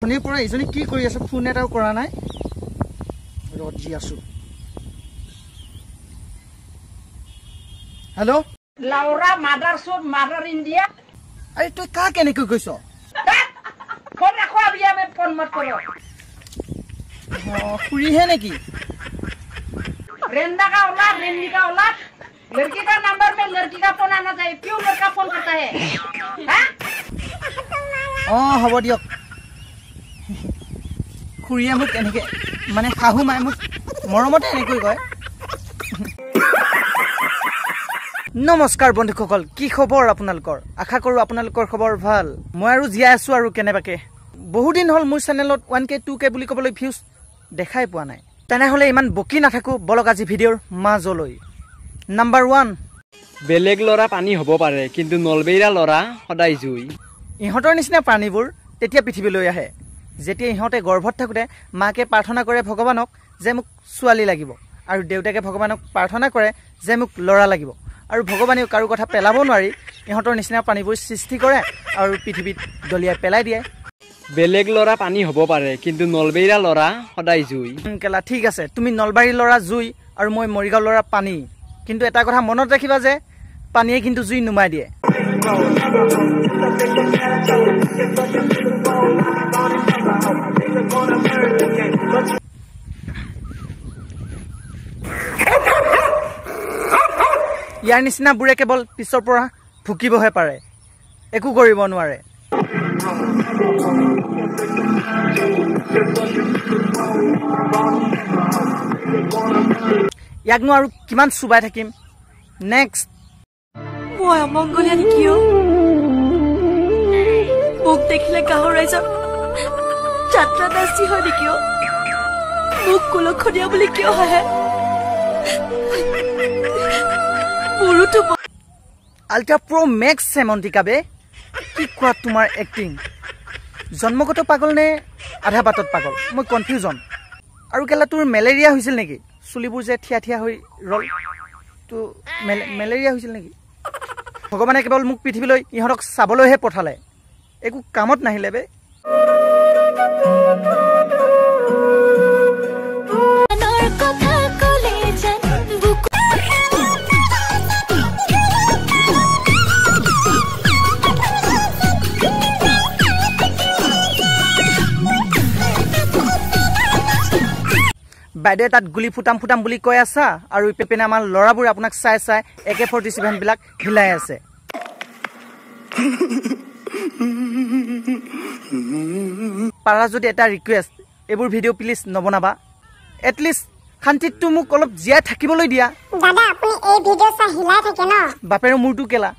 ফোনৰ পৰা ইজনী কি কৰি আছে ফোন এটাও কৰা নাই ৰজি আছো হেল্ল' লাউৰা মাদাৰ ইণ্ডিয়া আরে তুই কা কেনেকৈ কৈছ ফোন রাখো अभी मैं फोन मत करो खुरी है नेकी रेंदा का औलाद रेंदी का औलाद लड़की का नंबर में लड़की का फोन आना चाहिए क्यों लड़का फोन करता है हां হ'ব দিয়ক খুৰিয়ে মোক এনেকে মানে শাহু মাই মোক মৰমতে এনেকৈ কয় নমস্কাৰ বন্ধুসকল কি খবৰ আপোনালোকৰ আশা কৰো আপোনালোকৰ খবৰ ভাল মই আৰু জিয়া আছো আৰু কেনেবাকে বহু দিন হল মোৰ চেনেলত 1k 2k বুলি কবলৈ ভিউজ দেখাই পোৱা নাই তেনে হলে ইমান বকি নাথাকো বলক আজি ভিডিওৰ মাজলৈ নাম্বাৰ 1 বেলেগ লৰা পানী হ'ব পাৰে কিন্তু নলবেইৰা লৰা সদায় জুই ইহঁতৰ নিচিনা প্ৰাণীবোৰ তেতিয়া পৃথিৱীলৈ আহে যেতিয়া ইহঁতে গৰ্ভত থাকোতে মাকে প্ৰাৰ্থনা কৰে ভগৱানক যে মোক ছোৱালী লাগিব আৰু দেউতাকে ভগৱানক প্ৰাৰ্থনা কৰে যে মোক ল'ৰা লাগিব আৰু ভগৱানেও কাৰো কথা পেলাব নোৱাৰি ইহঁতৰ নিচিনা প্ৰাণীবোৰ সৃষ্টি কৰে আৰু পৃথিৱীত দলিয়াই পেলাই দিয়ে বেলেগ লৰা পানী হ'ব পাৰে কিন্তু নলবেইৰা লৰা সদায় জুই কেলা ঠিক আছে তুমি নলবাৰী লৰা জুই আৰু মই মৰিগাঁও লৰা পানী কিন্তু এটা কথা মনত ৰাখিবা যে পানীয়ে কিন্তু জুই নুমাই দিয়ে ইয়াৰ নিচিনা বুৰে কেৱল পিছৰ পৰা ভুকিবহে পাৰে একো কৰিব নোৱাৰে ইয়াকনো আৰু কিমান চুবাই থাকিম নেক্সট মই অমংগলীয়া নেকিও মোক দেখিলে গাঁৱৰ ৰাইজৰ যাত্ৰা নাচি হয় নেকিও মোক কুলক্ষণীয়া বুলি কিয় হাঁহে মোৰোতো আল্ট্ৰা প্ৰ মেক্স সেমন্তিকা বে কি কোৱা তোমাৰ এক্টিং জন্মগত পাগল নে আধা বাটত পাগল মই কনফিউজন আৰু কেলা তোৰ মেলেৰিয়া হৈছিল নেকি চুলিবোৰ যে থিয়া থিয়া হৈ ৰল তো মেলেৰিয়া হৈছিল নেকি ভগৱানে কেৱল মোক পৃথিৱীলৈ ইহঁতক চাবলৈহে পঠালে একো কামত নাহিলে বে বাইদে তাত গুলি ফুটাম বুলি কৈ আছা আৰু ইপেপেনে আমাৰ লৰাবোৰ আপোনাক চাই চাই AK47 বিলাক হিলাই আছে পাৰা যদি এটা ৰিকুৱেষ্ট এইবোৰ ভিডিঅ' প্লিজ নবনাবা এটলিষ্ট শান্তিটো মোক অলপ জীয়াই থাকিবলৈ দিয়া দাদা আপুনি এই ভিডিঅ' চাই হিলাই থাকে ন বাপেৰ মূৰটো কেলা